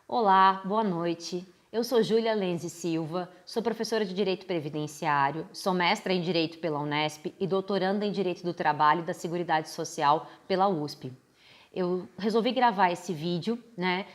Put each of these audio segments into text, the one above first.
Olá, boa noite. Eu sou Júlia Lenze Silva, sou professora de Direito Previdenciário, sou mestra em Direito pela Unesp e doutoranda em Direito do Trabalho e da Seguridade Social pela USP. Eu resolvi gravar esse vídeo,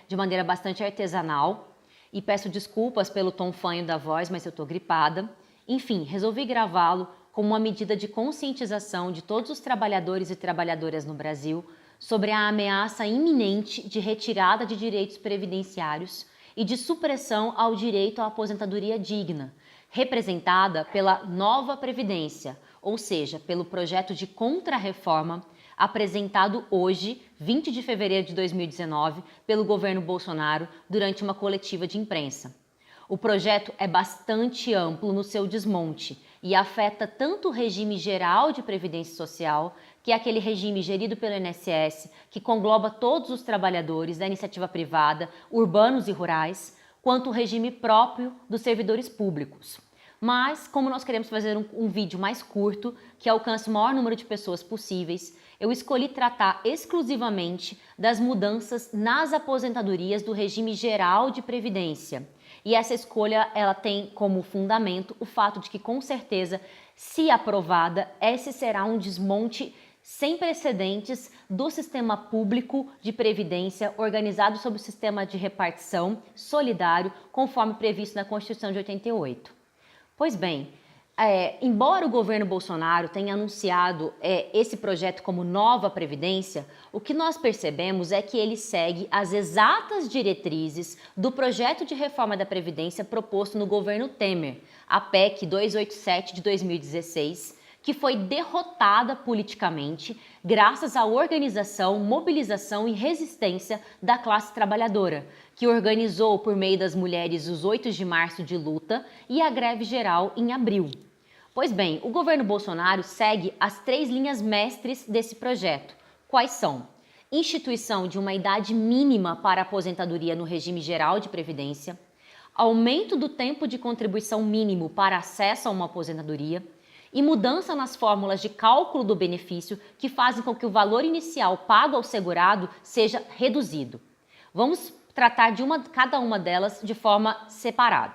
de maneira bastante artesanal e peço desculpas pelo tom fanho da voz, mas eu estou gripada. Enfim, resolvi gravá-lo como uma medida de conscientização de todos os trabalhadores e trabalhadoras no Brasil sobre a ameaça iminente de retirada de direitos previdenciários e de supressão ao direito à aposentadoria digna, representada pela nova Previdência, ou seja, pelo projeto de contrarreforma apresentado hoje, 20 de fevereiro de 2019, pelo governo Bolsonaro durante uma coletiva de imprensa. O projeto é bastante amplo no seu desmonte e afeta tanto o regime geral de previdência social, que é aquele regime gerido pelo INSS, que engloba todos os trabalhadores da iniciativa privada, urbanos e rurais, quanto o regime próprio dos servidores públicos. Mas, como nós queremos fazer um vídeo mais curto, que alcance o maior número de pessoas possíveis, eu escolhi tratar exclusivamente das mudanças nas aposentadorias do regime geral de previdência. E essa escolha ela tem como fundamento o fato de que, com certeza, se aprovada, esse será um desmonte sem precedentes do sistema público de previdência organizado sob o sistema de repartição solidário, conforme previsto na Constituição de 88. Pois bem, embora o governo Bolsonaro tenha anunciado esse projeto como nova Previdência, o que nós percebemos é que ele segue as exatas diretrizes do projeto de reforma da Previdência proposto no governo Temer, a PEC 287 de 2016, que foi derrotada politicamente graças à organização, mobilização e resistência da classe trabalhadora, que organizou por meio das mulheres os 8 de março de luta e a greve geral em abril. Pois bem, o governo Bolsonaro segue as 3 linhas mestres desse projeto. Quais são? Instituição de uma idade mínima para aposentadoria no regime geral de previdência, aumento do tempo de contribuição mínimo para acesso a uma aposentadoria e mudança nas fórmulas de cálculo do benefício que fazem com que o valor inicial pago ao segurado seja reduzido. Vamos tratar de cada uma delas de forma separada.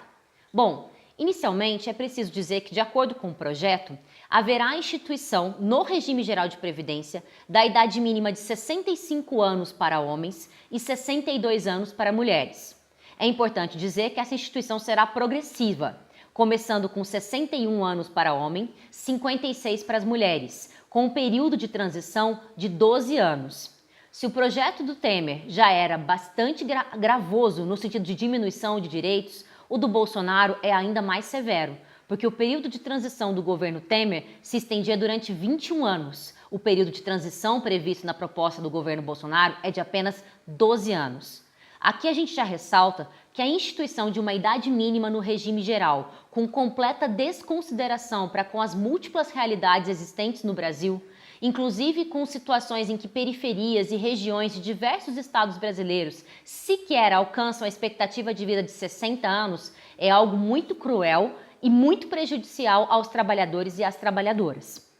Bom, inicialmente é preciso dizer que, de acordo com o projeto, haverá a instituição no regime geral de previdência da idade mínima de 65 anos para homens e 62 anos para mulheres. É importante dizer que essa instituição será progressiva, começando com 61 anos para homem, 56 para as mulheres, com um período de transição de 12 anos. Se o projeto do Temer já era bastante gravoso no sentido de diminuição de direitos, o do Bolsonaro é ainda mais severo, porque o período de transição do governo Temer se estendia durante 21 anos. O período de transição previsto na proposta do governo Bolsonaro é de apenas 12 anos. Aqui a gente já ressalta que a instituição de uma idade mínima no regime geral, com completa desconsideração para com as múltiplas realidades existentes no Brasil, inclusive com situações em que periferias e regiões de diversos estados brasileiros sequer alcançam a expectativa de vida de 60 anos, é algo muito cruel e muito prejudicial aos trabalhadores e às trabalhadoras.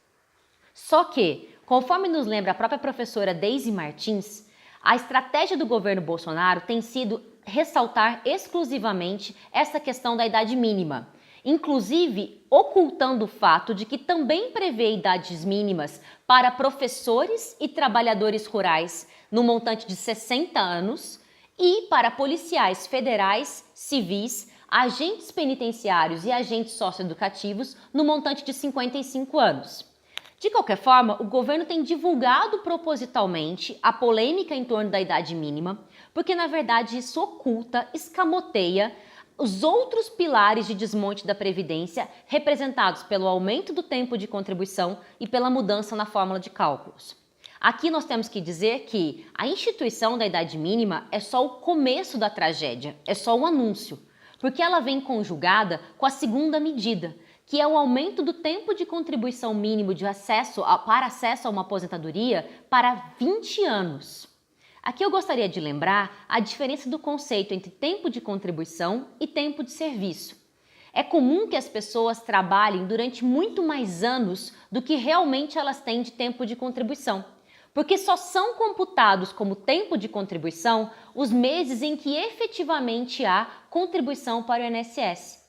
Só que, conforme nos lembra a própria professora Deise Martins, a estratégia do governo Bolsonaro tem sido ressaltar exclusivamente essa questão da idade mínima, inclusive ocultando o fato de que também prevê idades mínimas para professores e trabalhadores rurais no montante de 60 anos e para policiais federais, civis, agentes penitenciários e agentes socioeducativos no montante de 55 anos. De qualquer forma, o governo tem divulgado propositalmente a polêmica em torno da idade mínima, porque na verdade isso oculta, escamoteia os outros pilares de desmonte da Previdência, representados pelo aumento do tempo de contribuição e pela mudança na fórmula de cálculos. Aqui nós temos que dizer que a instituição da idade mínima é só o começo da tragédia, é só um anúncio, porque ela vem conjugada com a segunda medida, que é o aumento do tempo de contribuição mínimo para acesso a uma aposentadoria para 20 anos. Aqui eu gostaria de lembrar a diferença do conceito entre tempo de contribuição e tempo de serviço. É comum que as pessoas trabalhem durante muito mais anos do que realmente elas têm de tempo de contribuição. porque só são computados como tempo de contribuição os meses em que efetivamente há contribuição para o INSS.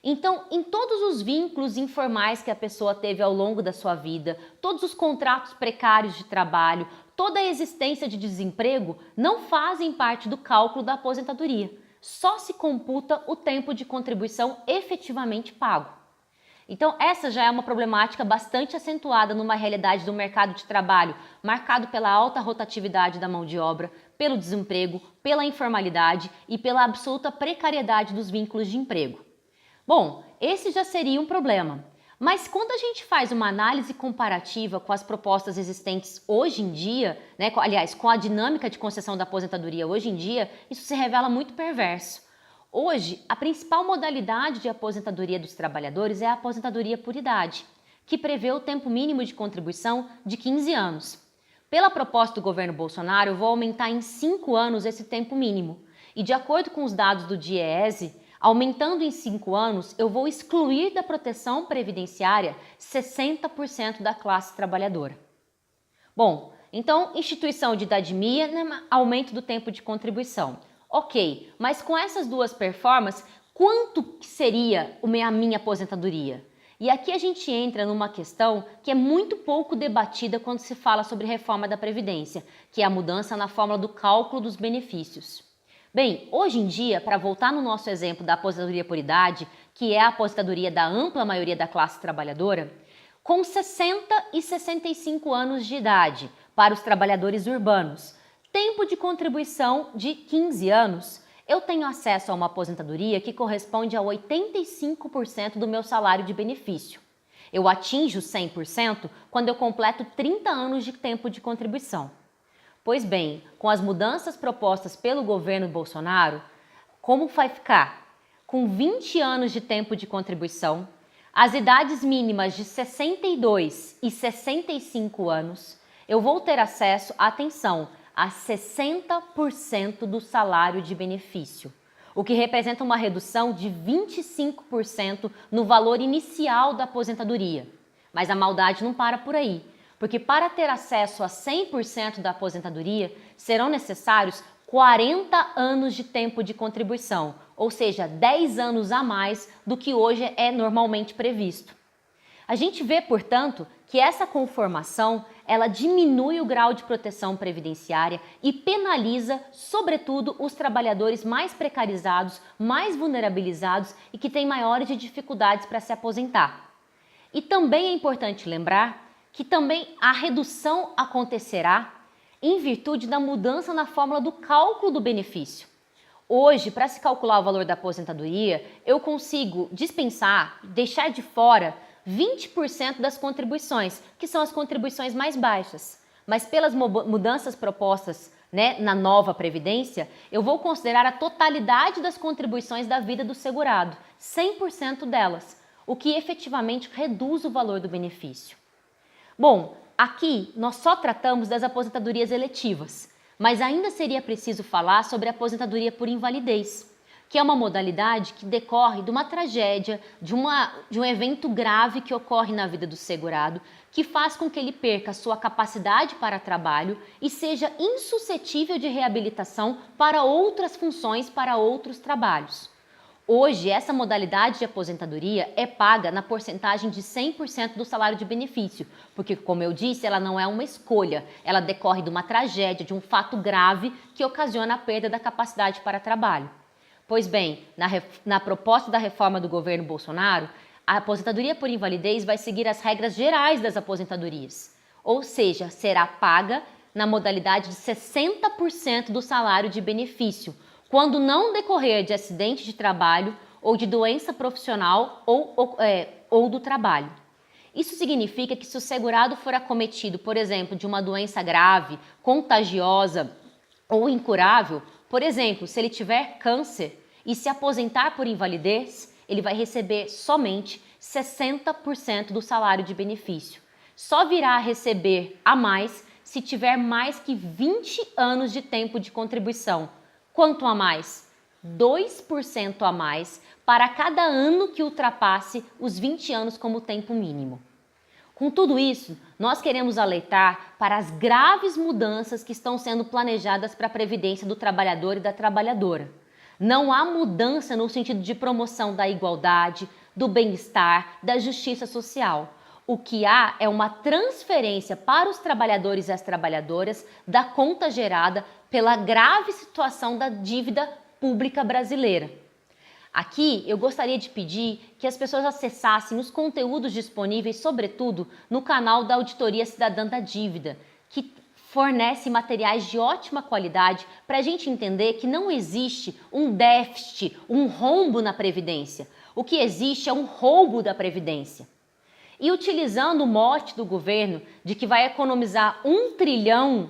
Então, em todos os vínculos informais que a pessoa teve ao longo da sua vida, todos os contratos precários de trabalho, toda a existência de desemprego não fazem parte do cálculo da aposentadoria. Só se computa o tempo de contribuição efetivamente pago. Então, essa já é uma problemática bastante acentuada numa realidade do mercado de trabalho marcado pela alta rotatividade da mão de obra, pelo desemprego, pela informalidade e pela absoluta precariedade dos vínculos de emprego. Bom, esse já seria um problema. Mas quando a gente faz uma análise comparativa com as propostas existentes hoje em dia, aliás, com a dinâmica de concessão da aposentadoria hoje em dia, isso se revela muito perverso. Hoje, a principal modalidade de aposentadoria dos trabalhadores é a aposentadoria por idade, que prevê o tempo mínimo de contribuição de 15 anos. Pela proposta do governo Bolsonaro, eu vou aumentar em 5 anos esse tempo mínimo. E de acordo com os dados do DIEESE, aumentando em 5 anos, eu vou excluir da proteção previdenciária 60% da classe trabalhadora. Bom, então, instituição de idade mínima, aumento do tempo de contribuição. Ok, mas com essas duas performances, quanto seria a minha aposentadoria? E aqui a gente entra numa questão que é muito pouco debatida quando se fala sobre reforma da Previdência, que é a mudança na fórmula do cálculo dos benefícios. Bem, hoje em dia, para voltar no nosso exemplo da aposentadoria por idade, que é a aposentadoria da ampla maioria da classe trabalhadora, com 60 e 65 anos de idade para os trabalhadores urbanos, tempo de contribuição de 15 anos, eu tenho acesso a uma aposentadoria que corresponde a 85% do meu salário de benefício. Eu atinjo 100% quando eu completo 30 anos de tempo de contribuição. Pois bem, com as mudanças propostas pelo governo Bolsonaro, como vai ficar? Com 20 anos de tempo de contribuição, as idades mínimas de 62 e 65 anos, eu vou ter acesso, atenção, a 60% do salário de benefício, o que representa uma redução de 25% no valor inicial da aposentadoria. Mas a maldade não para por aí, porque para ter acesso a 100% da aposentadoria, serão necessários 40 anos de tempo de contribuição, ou seja, 10 anos a mais do que hoje é normalmente previsto. A gente vê, portanto, que essa conformação ela diminui o grau de proteção previdenciária e penaliza, sobretudo, os trabalhadores mais precarizados, mais vulnerabilizados e que têm maiores dificuldades para se aposentar. E também é importante lembrar que também a redução acontecerá em virtude da mudança na fórmula do cálculo do benefício. Hoje, para se calcular o valor da aposentadoria, eu consigo dispensar, deixar de fora 20% das contribuições, que são as contribuições mais baixas. Mas pelas mudanças propostas na nova Previdência, eu vou considerar a totalidade das contribuições da vida do segurado, 100% delas, o que efetivamente reduz o valor do benefício. Bom, aqui nós só tratamos das aposentadorias eletivas, mas ainda seria preciso falar sobre a aposentadoria por invalidez, que é uma modalidade que decorre de uma tragédia, de um evento grave que ocorre na vida do segurado, que faz com que ele perca sua capacidade para trabalho e seja insuscetível de reabilitação para outras funções, para outros trabalhos. Hoje, essa modalidade de aposentadoria é paga na porcentagem de 100% do salário de benefício, porque, como eu disse, ela não é uma escolha, ela decorre de uma tragédia, de um fato grave que ocasiona a perda da capacidade para trabalho. Pois bem, na proposta da reforma do governo Bolsonaro, a aposentadoria por invalidez vai seguir as regras gerais das aposentadorias, ou seja, será paga na modalidade de 60% do salário de benefício, quando não decorrer de acidente de trabalho ou de doença profissional ou do trabalho. Isso significa que se o segurado for acometido, por exemplo, de uma doença grave, contagiosa ou incurável, por exemplo, se ele tiver câncer e se aposentar por invalidez, ele vai receber somente 60% do salário de benefício. Só virá a receber a mais se tiver mais que 20 anos de tempo de contribuição. Quanto a mais? 2% a mais para cada ano que ultrapasse os 20 anos como tempo mínimo. Com tudo isso, nós queremos alertar para as graves mudanças que estão sendo planejadas para a previdência do trabalhador e da trabalhadora. Não há mudança no sentido de promoção da igualdade, do bem-estar, da justiça social. O que há é uma transferência para os trabalhadores e as trabalhadoras da conta gerada pela grave situação da dívida pública brasileira. Aqui eu gostaria de pedir que as pessoas acessassem os conteúdos disponíveis, sobretudo no canal da Auditoria Cidadã da Dívida, que fornece materiais de ótima qualidade para a gente entender que não existe um déficit, um rombo na Previdência. O que existe é um roubo da Previdência. E utilizando o mote do governo de que vai economizar 1 trilhão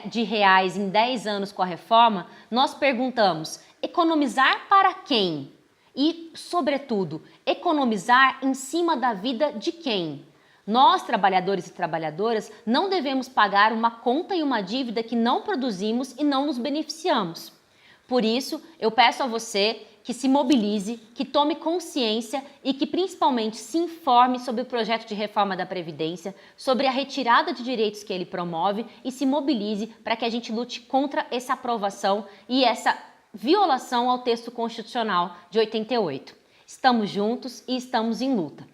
de reais em 10 anos com a reforma, nós perguntamos: economizar para quem? E, sobretudo, economizar em cima da vida de quem? Nós, trabalhadores e trabalhadoras, não devemos pagar uma conta e uma dívida que não produzimos e não nos beneficiamos. Por isso, eu peço a você que se mobilize, que tome consciência e que principalmente se informe sobre o projeto de reforma da Previdência, sobre a retirada de direitos que ele promove e se mobilize para que a gente lute contra essa aprovação e essa violação ao texto constitucional de 88. Estamos juntos e estamos em luta.